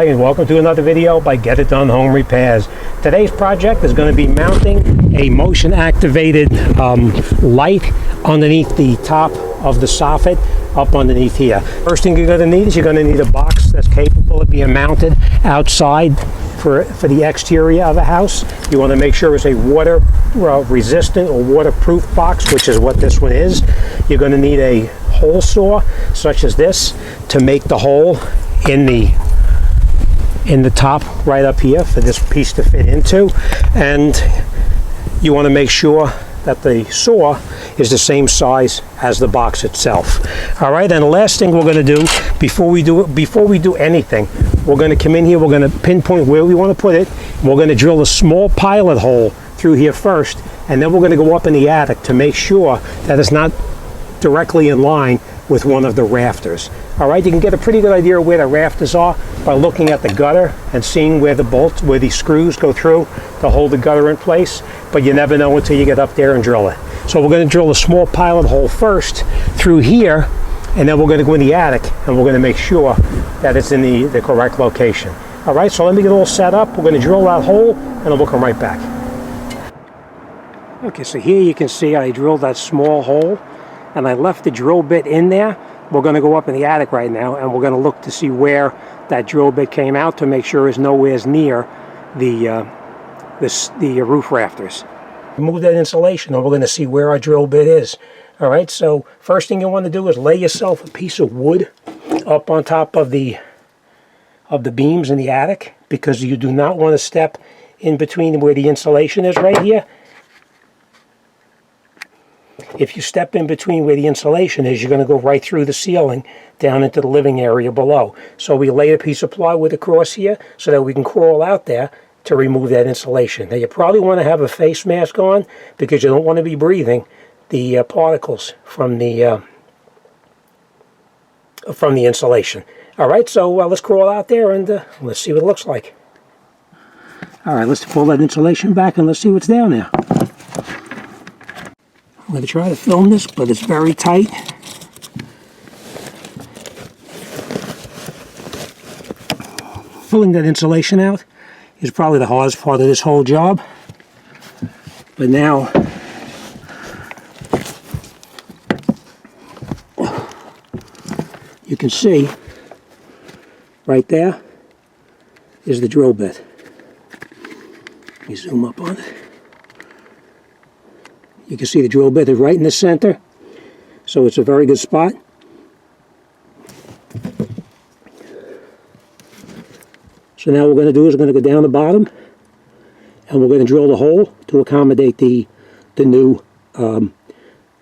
And welcome to another video by Get It Done Home Repairs. Today's project is going to be mounting a motion activated light underneath the top of the soffit up underneath here. First thing you're going to need is you're going to need a box that's capable of being mounted outside for the exterior of a house. You want to make sure it's a water resistant or waterproof box, which is what this one is. You're going to need a hole saw such as this to make the hole in the top right up here for this piece to fit into, and you want to make sure that the saw is the same size as the box itself. All right, and the last thing we're going to do before we do anything, we're going to come in here, we're going to pinpoint where we want to put it, and we're going to drill a small pilot hole through here first, and then we're going to go up in the attic to make sure that it's not directly in line with one of the rafters. All right, you can get a pretty good idea of where the rafters are by looking at the gutter and seeing where the screws go through to hold the gutter in place, but you never know until you get up there and drill it. So we're going to drill a small pilot hole first through here, and then we're going to go in the attic and we're going to make sure that it's in the correct location. All right, so let me get all set up. We're going to drill that hole and then we'll come right back. Okay, so here you can see I drilled that small hole and I left the drill bit in there. We're going to go up in the attic right now and we're going to look to see where that drill bit came out to make sure it's nowhere near the roof rafters. Remove that insulation and we're going to see where our drill bit is. All right, so first thing you want to do is lay yourself a piece of wood up on top of the beams in the attic, because you do not want to step in between where the insulation is right here. If you step in between where the insulation is, you're going to go right through the ceiling down into the living area below. So we lay a piece of plywood across here so that we can crawl out there to remove that insulation. Now you probably want to have a face mask on because you don't want to be breathing the particles from the insulation. All right, so let's crawl out there and let's see what it looks like. All right, let's pull that insulation back and let's see what's down there. I'm going to try to film this, but it's very tight. Pulling that insulation out is probably the hardest part of this whole job. But now, you can see right there is the drill bit. Let me zoom up on it. You can see the drill bit is right in the center, so it's a very good spot. So now what we're going to do is we're going to go down the bottom and we're going to drill the hole to accommodate the new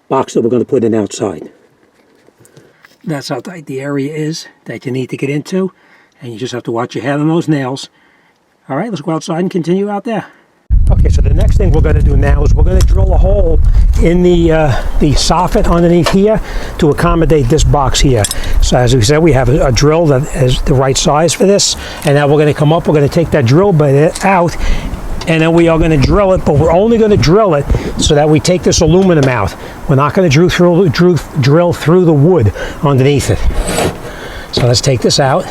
box that we're going to put in outside. That's how tight the area is that you need to get into, and you just have to watch your head on those nails. All right, let's go outside and continue out there. Okay, so the next thing we're going to do now is we're going to drill a hole in the soffit underneath here to accommodate this box here. So as we said, we have a drill that is the right size for this, and now we're going to come up, we're going to take that drill bit out, and then we are going to drill it, but we're only going to drill it so that we take this aluminum out. We're not going to drill through the wood underneath it. So let's take this out.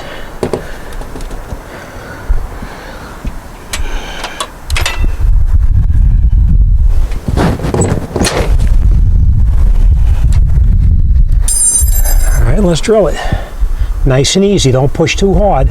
Let's drill it. Nice and easy, don't push too hard.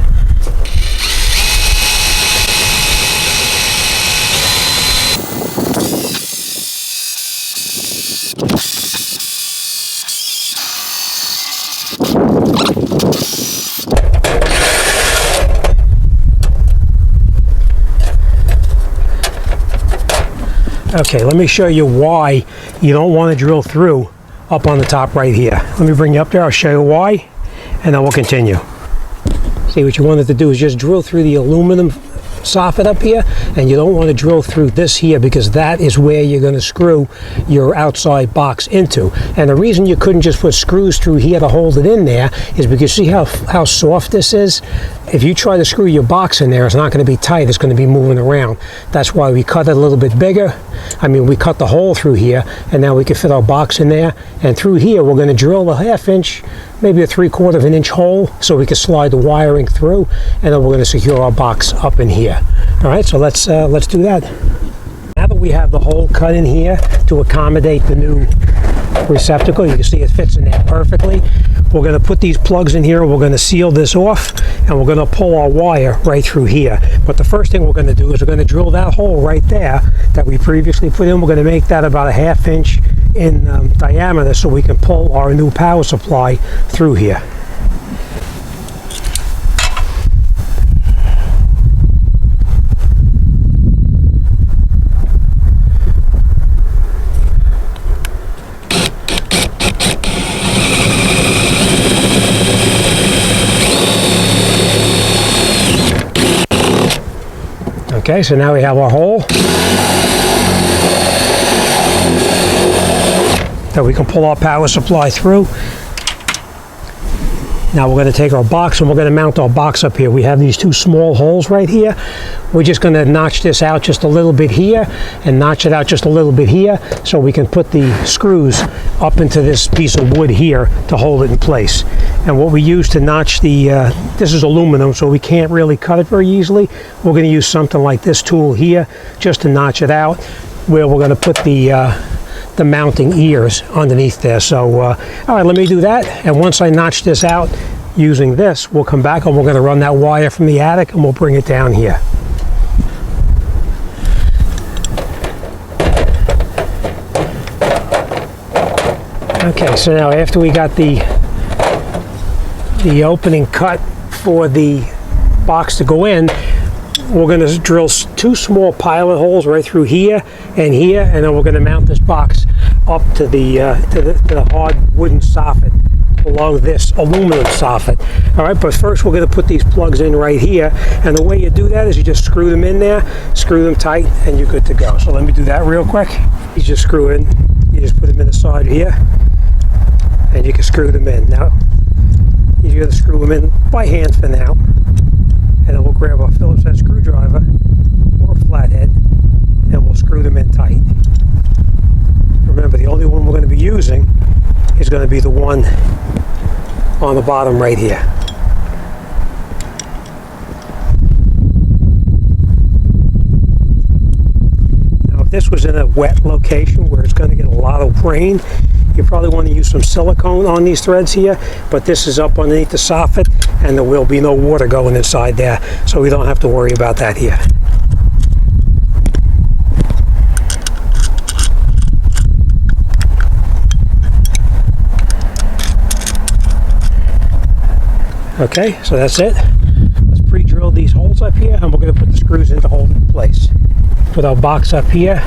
Okay, let me show you why you don't want to drill through up on the top right here. Let me bring you up there, I'll show you why, and then we'll continue. See, what you wanted to do is just drill through the aluminum soffit up here, and you don't want to drill through this here because that is where you're going to screw your outside box into. And the reason you couldn't just put screws through here to hold it in there is because see how soft this is? if you try to screw your box in there, it's not going to be tight, it's going to be moving around. That's why we cut it a little bit bigger. I mean, we cut the hole through here, and now we can fit our box in there. And through here, we're going to drill a 1/2 inch, maybe a 3/4 of an inch hole, so we can slide the wiring through, and then we're going to secure our box up in here. All right, so let's do that. Now that we have the hole cut in here to accommodate the new receptacle, you can see it fits in there perfectly. We're going to put these plugs in here, we're going to seal this off, and we're going to pull our wire right through here. But the first thing we're going to do is we're going to drill that hole right there that we previously put in. We're going to make that about a 1/2 inch in diameter, so we can pull our new power supply through here. Okay, so now we have our hole that we can pull our power supply through. Now we're going to take our box and we're going to mount our box up here. We have these two small holes right here. We're just going to notch this out just a little bit here and notch it out just a little bit here, so we can put the screws up into this piece of wood here to hold it in place. And what we use to notch the, this is aluminum, so we can't really cut it very easily. We're going to use something like this tool here just to notch it out, where we're going to put the mounting ears underneath there. So, all right, let me do that. And once I notch this out using this, we'll come back and we're going to run that wire from the attic and we'll bring it down here. Okay, so now after we got the opening cut for the box to go in, we're going to drill two small pilot holes right through here, and then we're going to mount this box up to the hard wooden soffit below this aluminum soffit. All right, but first we're going to put these plugs in right here, and the way you do that is you just screw them in there, screw them tight, and you're good to go. So let me do that real quick. You just screw in, you just put them in the side here, and you can screw them in. Now you're going to screw them in by hand for now, and then we'll grab a Phillips head screwdriver or a flathead and we'll screw them in tight. Remember, the only one we're going to be using is going to be the one on the bottom right here. Now if this was in a wet location where it's going to get a lot of rain, you probably want to use some silicone on these threads here, but this is up underneath the soffit and there will be no water going inside there, so we don't have to worry about that here. Okay, so that's it. Let's pre-drill these holes up here and we're going to put the screws in to hold it in place. Put our box up here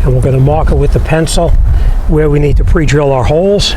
and we're going to mark it with the pencil where we need to pre-drill our holes.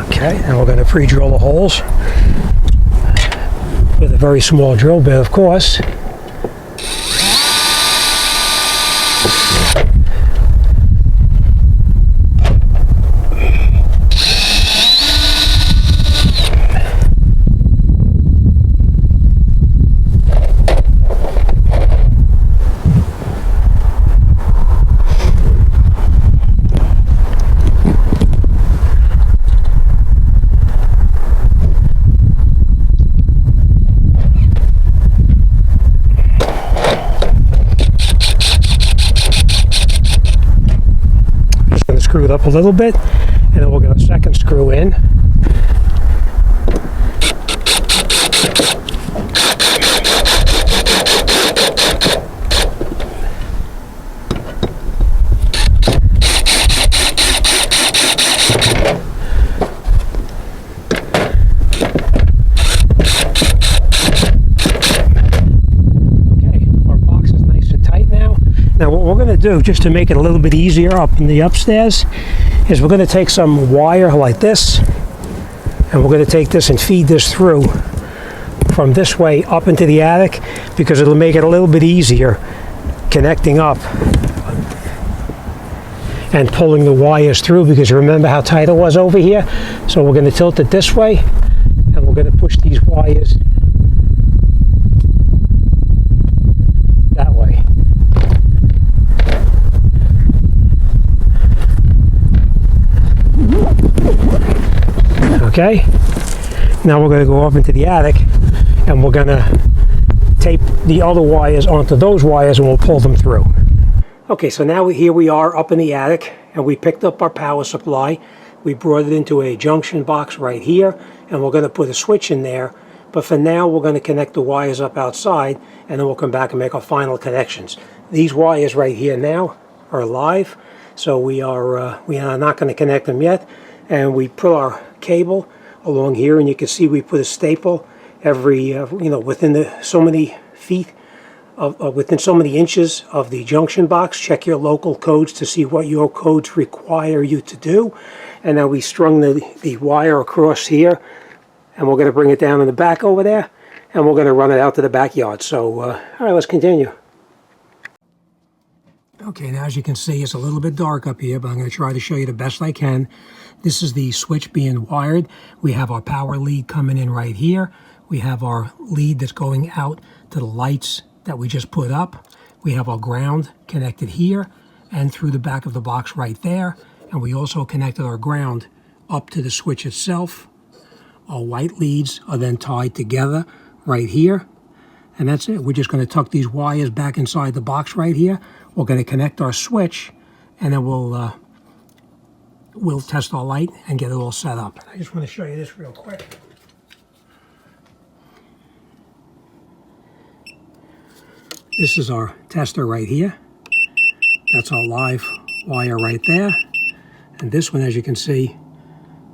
Okay, and we're going to pre-drill the holes with a very small drill bit, of course. Screw it up a little bit, and then we'll get a second screw in. Okay, our box is nice and tight now, do, just to make it a little bit easier up in the upstairs, is we're going to take some wire like this, and we're going to take this and feed this through from this way up into the attic, because it'll make it a little bit easier connecting up and pulling the wires through, because remember how tight it was over here. So we're going to tilt it this way, and we're going to push these wires that way. Okay, now we're going to go up into the attic, and we're going to tape the other wires onto those wires, and we'll pull them through. Okay, so now here we are up in the attic, and we picked up our power supply. We brought it into a junction box right here, and we're going to put a switch in there. But for now, we're going to connect the wires up outside, and then we'll come back and make our final connections. These wires right here now are live, so we are not going to connect them yet. And we put our cable along here, and you can see we put a staple every within so many feet within so many inches of the junction box. Check your local codes to see what your codes require you to do. And now we strung the wire across here, and we're going to bring it down in the back over there, and we're going to run it out to the backyard. So all right, let's continue. Okay, now as you can see, it's a little bit dark up here, but I'm going to try to show you the best I can. This is the switch being wired. We have our power lead coming in right here. We have our lead that's going out to the lights that we just put up. We have our ground connected here and through the back of the box right there. And we also connected our ground up to the switch itself. Our white leads are then tied together right here. And that's it. We're just going to tuck these wires back inside the box right here. We're going to connect our switch, and then we'll test our light and get it all set up. I just want to show you this real quick. This is our tester right here. That's our live wire right there. And this one, as you can see,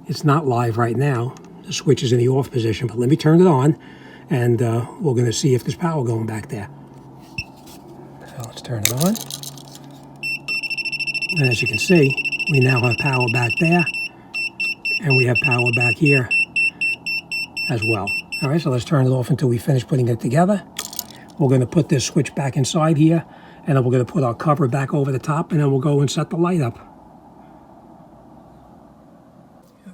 it's not live right now. The switch is in the off position, but let me turn it on, and we're going to see if there's power going back there. So let's turn it on. And as you can see, we now have power back there, and we have power back here as well. All right, so let's turn it off until we finish putting it together. We're going to put this switch back inside here, and then we're going to put our cover back over the top, and then we'll go and set the light up.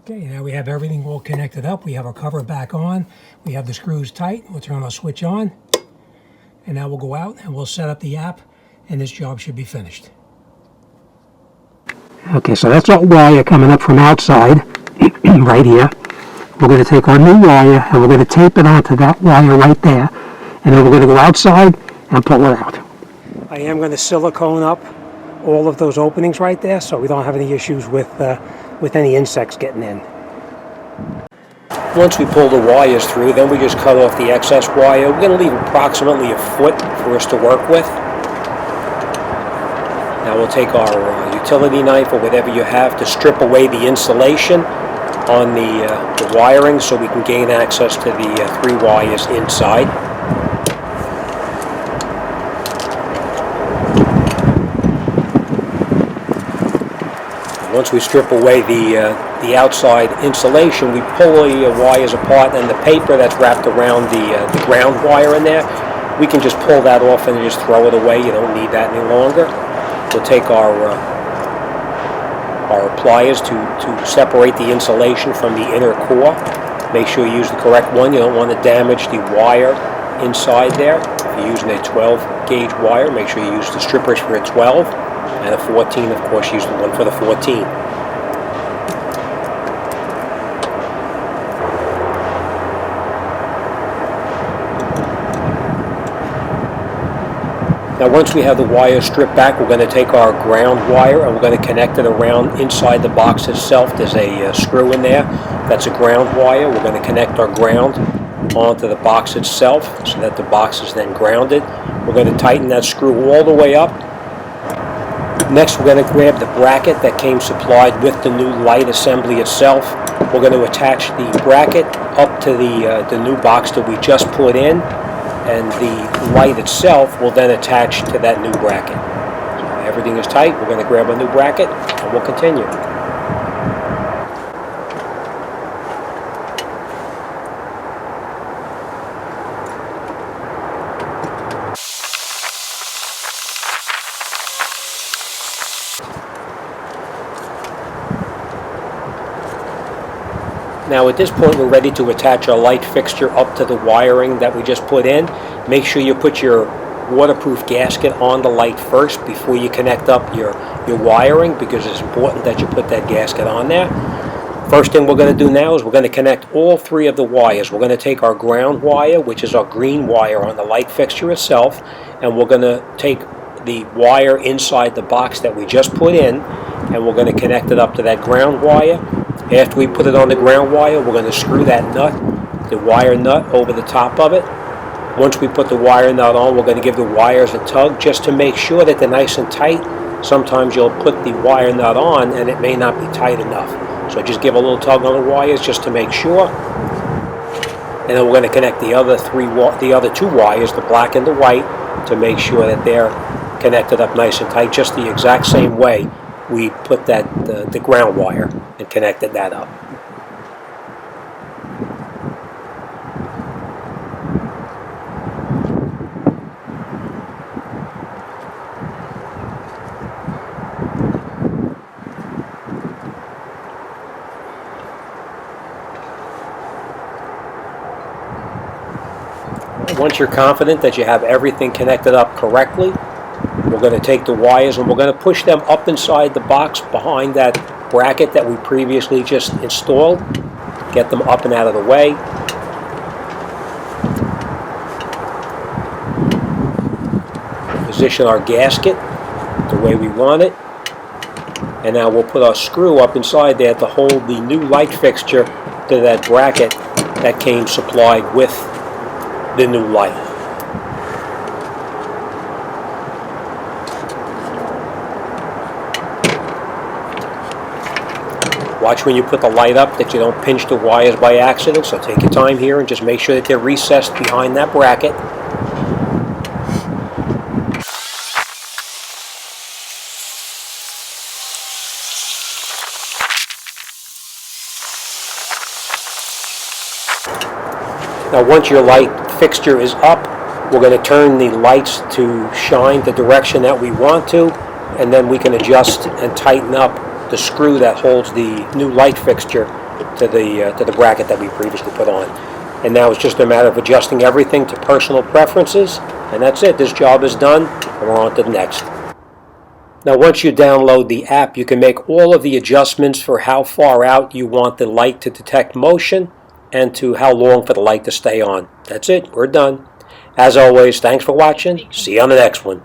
Okay, now we have everything all connected up. We have our cover back on. We have the screws tight. We'll turn our switch on, and now we'll go out and we'll set up the app, and this job should be finished. Okay, so that's our wire coming up from outside right here. We're going to take our new wire, and we're going to tape it onto that wire right there, and then we're going to go outside and pull it out. I am going to silicone up all of those openings right there, so we don't have any issues with any insects getting in. Once we pull the wires through, then we just cut off the excess wire. We're going to leave approximately a foot for us to work with. Now we'll take our utility knife or whatever you have to strip away the insulation on the wiring, so we can gain access to the 3 wires inside. Once we strip away the outside insulation, we pull the wires apart, and the paper that's wrapped around the ground wire in there, we can just pull that off and just throw it away. You don't need that any longer. We'll take our pliers to separate the insulation from the inner core. Make sure you use the correct one. You don't want to damage the wire inside there. If you're using a 12 gauge wire, make sure you use the strippers for a 12. And a 14, of course, use the one for the 14. Now once we have the wire stripped back, we're going to take our ground wire and we're going to connect it around inside the box itself. There's a screw in there. That's a ground wire. We're going to connect our ground onto the box itself so that the box is then grounded. We're going to tighten that screw all the way up. Next, we're going to grab the bracket that came supplied with the new light assembly itself. We're going to attach the bracket up to the new box that we just put in, and the light itself will then attach to that new bracket. So everything is tight, we're going to grab a new bracket and we'll continue. Now at this point we're ready to attach our light fixture up to the wiring that we just put in. Make sure you put your waterproof gasket on the light first before you connect up your wiring, because it's important that you put that gasket on there. First thing we're going to do now is we're going to connect all three of the wires. We're going to take our ground wire, which is our green wire on the light fixture itself, and we're going to take the wire inside the box that we just put in, and we're going to connect it up to that ground wire. After we put it on the ground wire, we're going to screw that nut, the wire nut, over the top of it. Once we put the wire nut on, we're going to give the wires a tug just to make sure that they're nice and tight. Sometimes you'll put the wire nut on and it may not be tight enough. So just give a little tug on the wires just to make sure. And then we're going to connect the other two wires, the black and the white, to make sure that they're connected up nice and tight, just the exact same way we put the ground wire and connected that up. Once you're confident that you have everything connected up correctly, we're going to take the wires and we're going to push them up inside the box behind that bracket that we previously just installed. Get them up and out of the way. Position our gasket the way we want it. And now we'll put our screw up inside there to hold the new light fixture to that bracket that came supplied with the new light. Watch when you put the light up that you don't pinch the wires by accident, so take your time here and just make sure that they're recessed behind that bracket. Now once your light fixture is up, we're going to turn the lights to shine the direction that we want to, and then we can adjust and tighten up the screw that holds the new light fixture to the bracket that we previously put on. And now it's just a matter of adjusting everything to personal preferences, and that's it. This job is done, and we're on to the next. Now once you download the app, you can make all of the adjustments for how far out you want the light to detect motion and to how long for the light to stay on. That's it. We're done. As always, thanks for watching. See you on the next one.